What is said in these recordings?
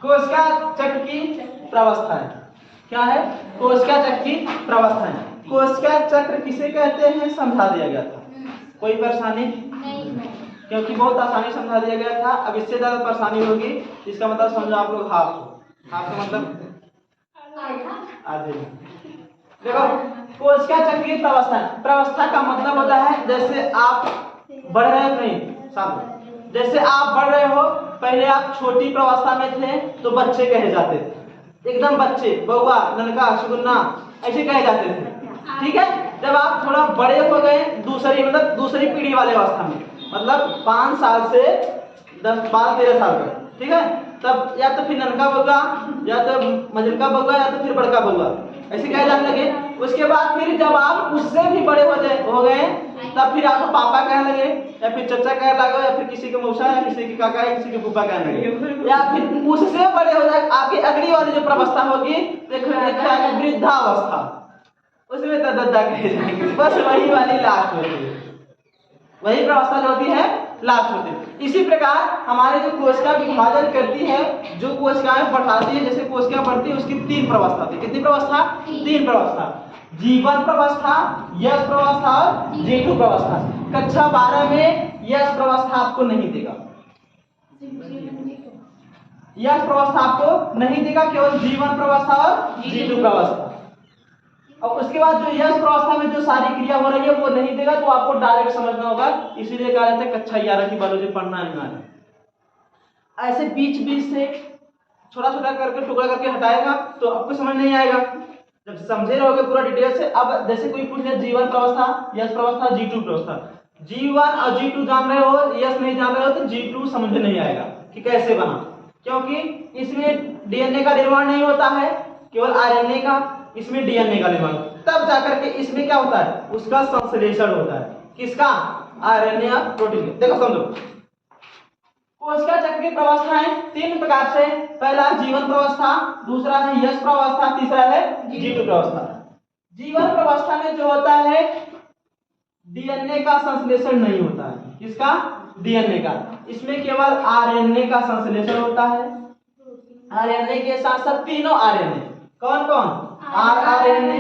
कोशिका चक्र की प्रवस्थाएं क्या है? कोशिका चक्र की प्रवस्थाएं। कोशिका चक्र किसे कहते हैं समझा दिया गया था, कोई परेशानी नहीं, क्योंकि बहुत आसानी समझा दिया गया था। अब इससे ज्यादा परेशानी होगी, इसका मतलब समझो आप लोग हाफ का मतलब आधे। देखो कोशिका चक्र की प्रवस्था, प्रवस्था का मतलब होता है जैसे आप बढ़ रहे हो, नहीं सामने, जैसे आप बढ़ रहे हो, पहले आप छोटी प्रवस्था में थे तो बच्चे कहे जाते थे, एकदम बच्चे, बउआ, ननका, सुगुन्ना ऐसे कहे जाते थे। ठीक है, जब आप थोड़ा बड़े हो गए, दूसरी पीढ़ी वाले अवस्था में, मतलब 5 साल से 10, 12, 13 साल तक, ठीक है, तब या तो फिर ननका बउआ, या तो मझलका बउआ, या तो फिर बड़का बउआ ऐसे कहे जाने लगे। उसके बाद फिर जब आप उससे भी बड़े हो गए तब फिर आपको पापा कहने लगे, या फिर चचा कहने लगे, या फिर किसी के मौसा, या किसी के काका, या किसी के फूफा कहने लगे, या फिर उससे बड़े हो जाए आपकी अगली वाली जो प्रवस्था होगी वृद्धावस्था, उसमें तो दद्दा कहे जाएंगे। बस वही वाली लास्ट होती है, वही प्रवस्था जो होती है लास्ट होती है। इसी प्रकार हमारे जो कोशिका विभाजन करती है, जो कोशिकाएं बढ़ाती है, जैसे कोशिका बढ़ती है उसकी 3 प्रवस्था होती है। कितनी प्रवस्था? 3 प्रवस्था। G1 प्रवस्था, यश प्रवस्था और G2 प्रवस्था। कक्षा 12 में यश प्रवस्था आपको नहीं देगा, यश प्रवस्था आपको नहीं देगा, केवल G1 प्रवस्था और G2 प्रवस्था। और उसके बाद जो यश प्रवस्था में जो सारी क्रिया हो रही है वो नहीं देगा, तो आपको डायरेक्ट समझना होगा। इसीलिए कहा जाता है कक्षा 11 की बायोलॉजी पढ़ना है। ऐसे बीच बीच से छोटा छोटा करके टुकड़ा करके हटाएगा तो आपको समझ नहीं आएगा, जब समझे रहोगे पूरा डिटेल से। अब जैसे कोई पूछ ले G1 प्रवस्था, यश प्रवस्था, G2 प्रवस्था, G1 और G2 जान रहे हो, यश नहीं जान रहे हो तो G2 समझ नहीं आएगा कि कैसे बना, क्योंकि इसमें डीएनए का निर्माण नहीं होता है, केवल आरएनए का, इसमें डीएनए का निर्माण, तब जाकर के इसमें क्या होता है, उसका संश्लेषण होता है। किसका? आरएनए और प्रोटीन। देखो समझो, कोशिका चक्र की प्रवस्थाएं 3 प्रकार से, पहला G1 प्रवस्था, दूसरा है यश प्रवस्था, तीसरा है G2 प्रवस्था। G1 प्रवस्था में जो होता है डीएनए का संश्लेषण नहीं होता है। किसका? डीएनए का। इसमें केवल आरएनए का संश्लेषण होता है। आरएनए के साथ साथ तीनों आरएनए, कौन कौन? आरआरएनए,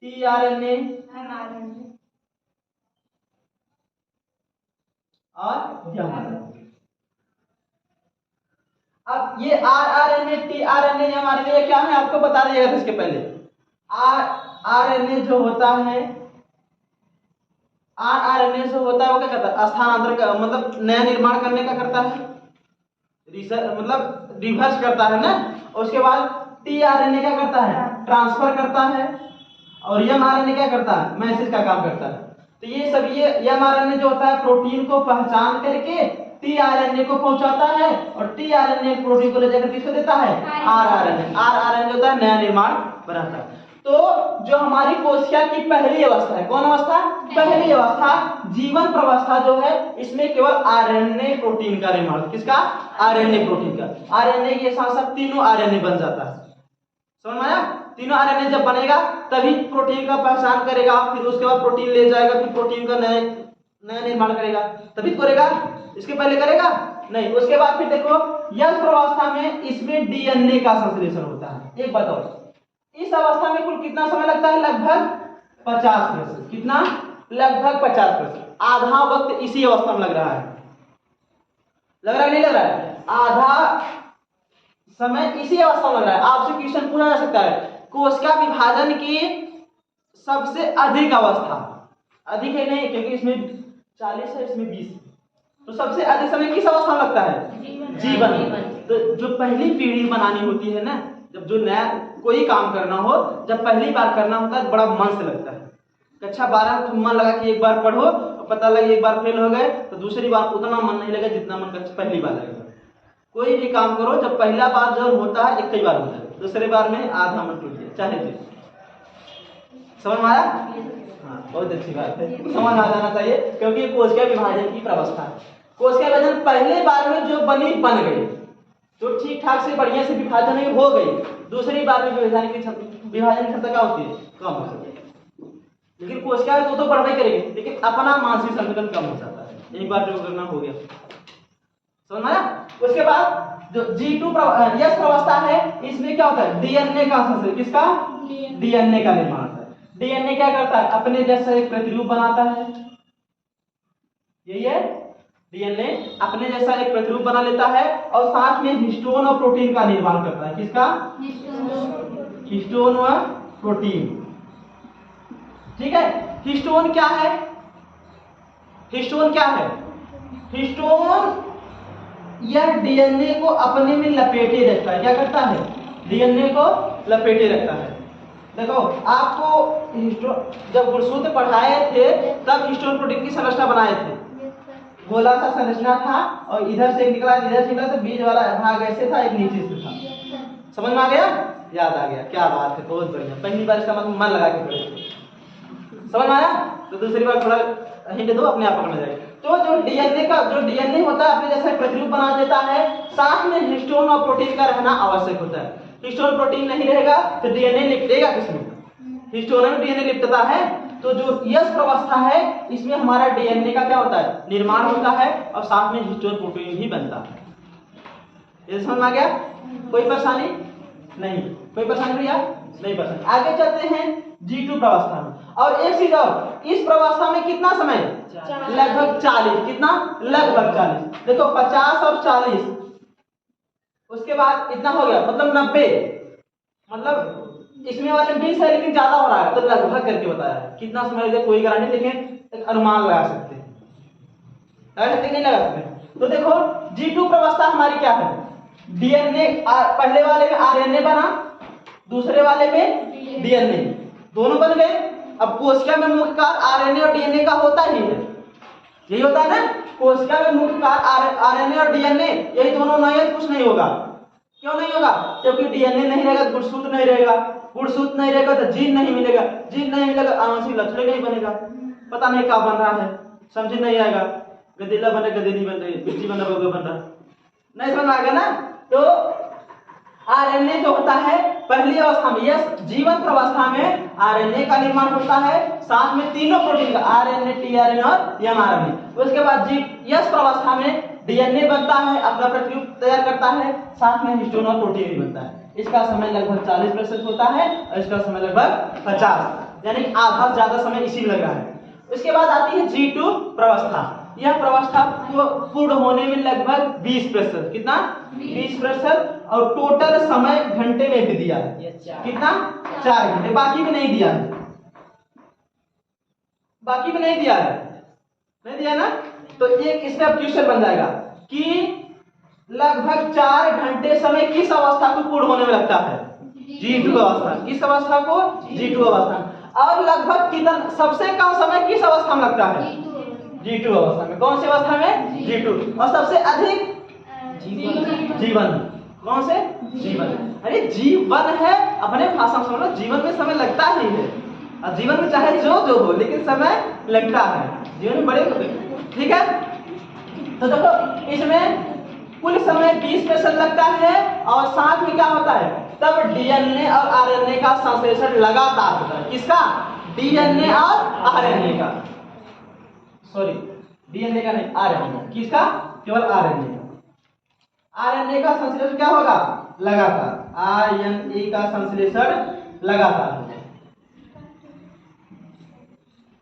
टीआरएनए और एमआरएनए। अब ये आरआरएनए, टीआरएनए, एमआरएनए क्या है आपको बता दिया था इसके पहले। आरआरएनए जो होता है, आरआरएनए जो होता है वो क्या करता है? स्थानांतरण का मतलब नया निर्माण करने का करता है, मतलब रिवर्स करता है ना। उसके बाद टीआरएनए क्या करता है? ट्रांसफर करता है। और एमआरएनए क्या करता है? मैसेज का काम करता है। तो ये सब, ये एमआरएनए जो होता है प्रोटीन को पहचान करके टीआरएनए को पहुंचाता है, और टीआरएनए प्रोटीन को ले जाकर किसको देता है? आरआरएनए। आरआरएनए होता है नया निर्माण बनाता है। तो जो हमारी कोशिका की पहली अवस्था है, कौन अवस्था? पहली अवस्था G1 प्रवस्था जो है, इसमें केवल आरएनए प्रोटीन का निर्माण। किसका? आरएनए प्रोटीन का। आरएनए के साथ साथ तीनों आरएनए बन जाता है। समझ में आया? तीनों आरएनए जब बनेगा तभी प्रोटीन का पहचान करेगा, फिर उसके बाद प्रोटीन ले जाएगा, फिर प्रोटीन का नया निर्माण करेगा, तभी करेगा। इसके पहले करेगा नहीं। उसके बाद फिर देखो यश प्रवस्था में इसमें डीएनए का संश्लेषण होता है। एक बताओ, इस अवस्था में कुल कितना समय लगता है? लगभग 50%। कितना? लगभग 50%। आधा वक्त इसी अवस्था में लग रहा है। लग रहा है नहीं लग रहा है? आधा समय इसी अवस्था में लग रहा है। आपसे क्वेश्चन पूछा जा सकता है कोशिका विभाजन की सबसे अधिक अवस्था, अधिक है नहीं क्योंकि इसमें 40 है, इसमें 20, तो सबसे अधिक समय किस अवस्था में लगता है? जीवन। तो जो पहली पीढ़ी बनानी होती है ना, जब जो नया कोई काम करना हो, जब पहली बार करना होता है बड़ा मन से लगता है। कक्षा 12 में मन लगा कि एक बार पढ़ो और पता लगे एक बार फेल हो गए तो दूसरी बार उतना मन नहीं लगा जितना मन पहली बार लगेगा। कोई भी काम करो जब पहला बार जो होता है एक ही बार होता है, दूसरी बार में आधा मन टूट गया चाहे जी। समझ में आया? हाँ, बहुत अच्छी बात है, समझ आ जाना चाहिए क्योंकि कोशिका विभाजन की प्रवस्था है। कोशिका विभाजन पहले बार में जो बन गई तो ठीक ठाक से बढ़िया से विभाजन हो गई, दूसरी बार में विभाजन की क्षमता क्या होती है? कम हो जाती है। लेकिन कोशिका तो बढ़ाई करेगी, लेकिन अपना मानसिक संतुलन कम हो जाता है। एक बार जो करना हो गया। समझ में आया? उसके बाद जो G2 यस प्रवस्था है, इसमें क्या होता है, डीएनए का संश्लेषण, किसका, डीएनए का निर्माण होता है। डीएनए क्या करता है, अपने जैसा एक प्रतिरूप बनाता है, यही है, डीएनए अपने जैसा एक प्रतिरूप बना लेता है और साथ में हिस्टोन और प्रोटीन का निर्माण करता है, किसका, हिस्टोन व प्रोटीन। ठीक है, हिस्टोन क्या है, हिस्टोन क्या है, हिस्टोन यह डीएनए को अपने में लपेटे रखता है, क्या करता है, डीएनए को लपेटे रखता है। देखो आपको जब गुणसूत्र पढ़ाए थे तब हिस्टोन प्रोटीन की संरचना बनाए थे, गोला सा संरचना था और इधर से निकला इधर से निकला, तो बीच वाला भाग ऐसे था, एक नीचे से था, समझ में आ गया, याद आ गया, क्या बात है, बहुत बढ़िया, पहली बार इसका मतलब मन लगा के पढ़े, समझ में आया, तो दूसरी बार थोड़ा हिंट दो, अपने आप पकड़ में जाएगा। तो जो डीएनए होता है अपने जैसा प्रतिरूप बना देता है, साथ में हिस्टोन और प्रोटीन का रहना आवश्यक होता है। हिस्टोन प्रोटीन नहीं रहेगा तो डीएनए लिपटेगा किसमें, हिस्टोन में डीएनए लिपटता है। तो जो यस प्रवस्था है इसमें हमारा डीएनए का क्या होता है, निर्माण होता है और साथ में हिस्टोन प्रोटीन भी बनता है। ये समझ में आ गया, कोई परेशानी नहीं, कोई परेशानी भैया नहीं, परेशानी। आगे चलते हैं G2 प्रवस्था में। और एक चीज और, इस प्रवस्था में कितना समय, लगभग 40, कितना, लगभग 40। देखो 50 और 40, उसके बाद इतना हो गया, मतलब 90, मतलब इसमें वाले 20 है लेकिन ज्यादा हो रहा है, तो लगभग करके बताया है, कितना समय लगेगा कोई गारंटी, लेकिन एक अनुमान लगा सकते हैं, लगा सकते नहीं लगा सकते। तो देखो G2 प्रवस्था हमारी क्या है, डीएनए पहले वाले में आरएनए बना, दूसरे वाले में डीएनए, दोनों बन गए। अब कोशिका में मुख्य कार्य आरएनए और डीएनए का होता ही है, यही होता है ना, कोशिका में मुख्य कार्य आरएनए और डीएनए, यही दोनों नहीं है, कुछ नहीं होगा। क्यों नहीं होगा, क्योंकि डीएनए नहीं रहेगा तो गुणसूत्र नहीं रहेगा, गुणसूत्र नहीं रहेगा तो जीन नहीं मिलेगा, जीन नहीं मिलेगा आनुवंशिक लक्षण नहीं बनेगा, पता नहीं क्या बन रहा है, समझ नहीं आएगा, गधेला बन रहा, गधेली बन रही, बिल्ली बन रहा, बगुला बन रहा, नहीं समझ आएगा ना। तो आरएनए जो होता है पहली अवस्था में, यस जीवन प्रवस्था में आरएनए का निर्माण होता है, साथ में तीनों प्रोटीन का, आरएनए, टीआरएनए और एमआरएनए। उसके बाद यस प्रवस्था में डीएनए बनता है, अपना प्रतिरूप तैयार करता है, साथ में हिस्टोन और प्रोटीन भी बनता है। इसका समय लगभग 40% होता है और इसका समय लगभग 50, यानी आधा ज्यादा समय इसी में लगा है। उसके बाद आती है G2 प्रवस्था। यह प्रवस्था पूर्ण होने में लगभग 20%, कितना, 20%, और टोटल समय घंटे में भी दिया है, कितना, 4 घंटे, बाकी में नहीं दिया है, बाकी में नहीं दिया है, नहीं दिया ना। तो एक इसमें अब क्वेश्चन बन जाएगा कि लगभग 4 घंटे समय किस अवस्था को पूर्ण होने में लगता है, G2 अवस्था, किस अवस्था को, G2 अवस्था। और लगभग कितना, सबसे कम समय किस अवस्था में लगता है, G2 अवस्था में। कौन सी अवस्था में, G2। और सबसे अधिक जीवन, कौन से, जीवन। अरे जीवन है, अपने भाषा में समझो, जीवन में समय लगता ही है, और जीवन में चाहे जो हो लेकिन समय लगता है, जीवन में बड़े होते हैं, ठीक है। तो देखो इसमें कुल समय 20% लगता है और साथ में क्या होता है, तब डीएनए और आरएनए का संश्लेषण लगातार होता है, किसका, डीएनए और आरएनए का, सॉरी डीएनए का नहीं, आरएनए, किसका, केवल आरएनए का। आरएनए का संश्लेषण क्या होगा, लगातार, आरएनए का संश्लेषण लगातार होगा।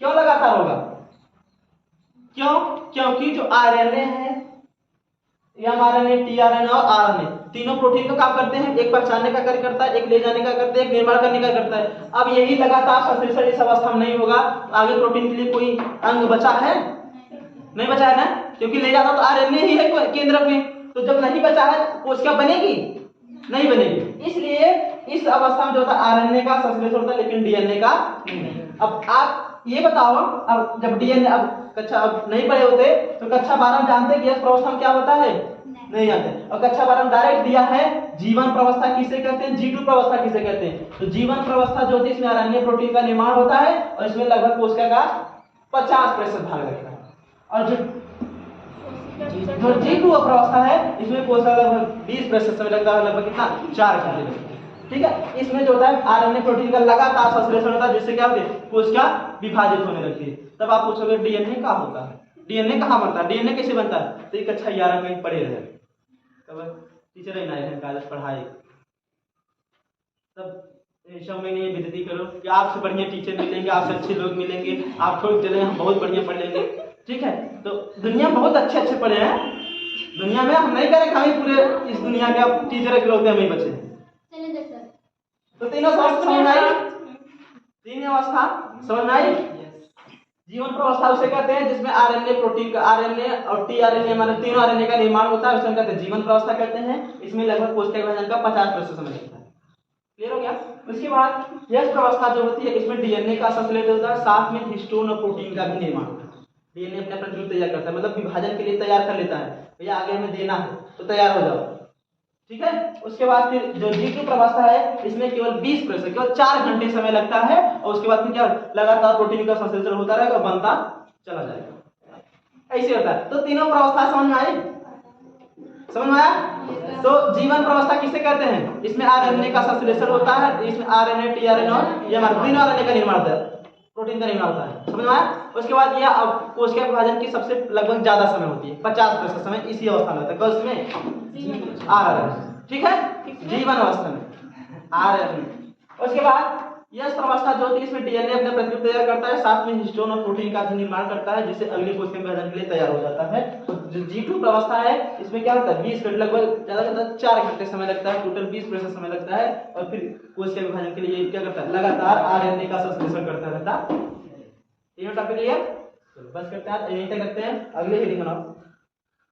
क्यों लगातार होगा, क्यों, क्योंकि जो आरएनए है, एमआरएनए, टीआरएनए और आरएनए, तीनों प्रोटीन का काम करते हैं, एक पहचानने का कार्य करता है, एक ले जाने का करता है, एक निर्माण करने का करता है। अब यही लगातार संश्लेषण इस अवस्था में नहीं होगा, आगे प्रोटीन के लिए कोई अंग बचा है, नहीं बचा है ना, क्योंकि ले जाता तो आरएनए ही है केंद्र में, तो जब नहीं बचा है कोशिका बनेगी, नहीं बनेगी। इसलिए इस अवस्था में जो होता है आरएनए का संश्लेषण होता है, लेकिन डीएनए का नहीं। अब आप ये बताओ, अब जब डीएनए, अब कक्षा अब नहीं पढ़े होते तो कक्षा 12 में जानते कि यस प्रवस्था में क्या होता है, नहीं जानते। और कक्षा 12 में डायरेक्ट दिया है जीवन प्रवस्था किसे कहते हैं, G2 प्रवस्था किसे कहते हैं। तो जीवन प्रवस्था जो होती है इसमें आरएनए प्रोटीन का निर्माण होता है और इसमें लगभग कोशिका का 50% भाग लगता है। और जो G2 प्रवस्था है इसमें कोशिका लगभग 20% समय लगता है, लगभग कितना, 4 घंटे लगते हैं, ठीक है। इसमें जो होता है आरएनए प्रोटीन का लगातार संश्लेषण होता है, जिससे क्या होती है, कोशिका विभाजित होने लगती है। तब आप पूछोगे डीएनए क्या होता है, डीएनए कहाँ बनता है, डीएनए कैसे बनता है, तो ये कक्षा 11 में पढ़े रहे, लगभग टीचर ही नहीं कागज पढ़ाए। तब समय में ये विनती करो कि आपसे बढ़िया टीचर मिलेंगे, आपसे अच्छे लोग मिलेंगे, आप छोड़ चले हम बहुत बढ़िया पढ़ लेंगे। ठीक है, तो दुनिया बहुत अच्छे अच्छे पढ़े हैं, दुनिया में हम नहीं करें खाली पूरे इस दुनिया के अब टीचर के लोग हमें बचे हैं। तो तीनों अवस्था समझ आई, तीन अवस्था समझ में आई। जीवन प्रवस्था उसे कहते हैं जिसमें आरएनए प्रोटीन का आरएनए और टीआरएनए हमारे तीनों आरएनए का निर्माण होता है, उसे कहते हैं जीवन प्रवस्था कहते हैं। इसमें लगभग कोशिका विभाजन का 50% समय लगता है। क्लियर हो गया। उसके बाद यश प्रवस्था जो होती है इसमें डीएनए का संश्लेषण होता है, साथ में हिस्टोन और प्रोटीन का भी निर्माण होता है। डीएनए अपने प्रतिरूप तैयार करता है, मतलब विभाजन के लिए तैयार कर लेता है, भैया आगे हमें देना है तो तैयार हो जाओ। ठीक है, उसके बाद फिर जो G2 प्रवस्था है इसमें केवल 20% केवल 4 घंटे समय लगता है, और उसके बाद फिर क्या लगातार प्रोटीन का संश्लेषण होता रहेगा और बनता चला जाएगा। ऐसे होता है। तो तीनों प्रवस्था समझ में आई, समझ में आया। तो जीवन प्रवस्था किसे कहते हैं, इसमें आरएनए का संश्लेषण होता है, इसमें आरएनए टीआरएनए और ये हमारे तीनों आरएनए का निर्माण होता है, प्रोटीन का निर्माण होता है। समझ में आया। उसके बाद ये अब कोशिका विभाजन की सबसे लगभग ज्यादा समय होती है, 50% समय इसी अवस्था में होता है। कौन में आरएनए। ठीक है, जीवन अवस्था में आरएनए। उसके बाद यश प्रवस्था जो होती है इसमें डीएनए अपने प्रतिरूप तैयार करता है, साथ में हिस्टोन और प्रोटीन का भी निर्माण करता है, जिससे अगली कोशिका विभाजन के लिए तैयार हो जाता है। तो जो G2 प्रवस्था है इसमें क्या होता है 20 मिनट लगभग ज्यादा से ज्यादा 4 घंटे समय लगता है, टोटल 20% समय लगता है, और फिर कोशिका विभाजन के लिए क्या करता है लगातार आरएनए का संश्लेषण करता रहता है। ये टॉपिक क्लियर, बस करते हैं यहीं तक करते हैं, अगले हेडिंग बनाओ।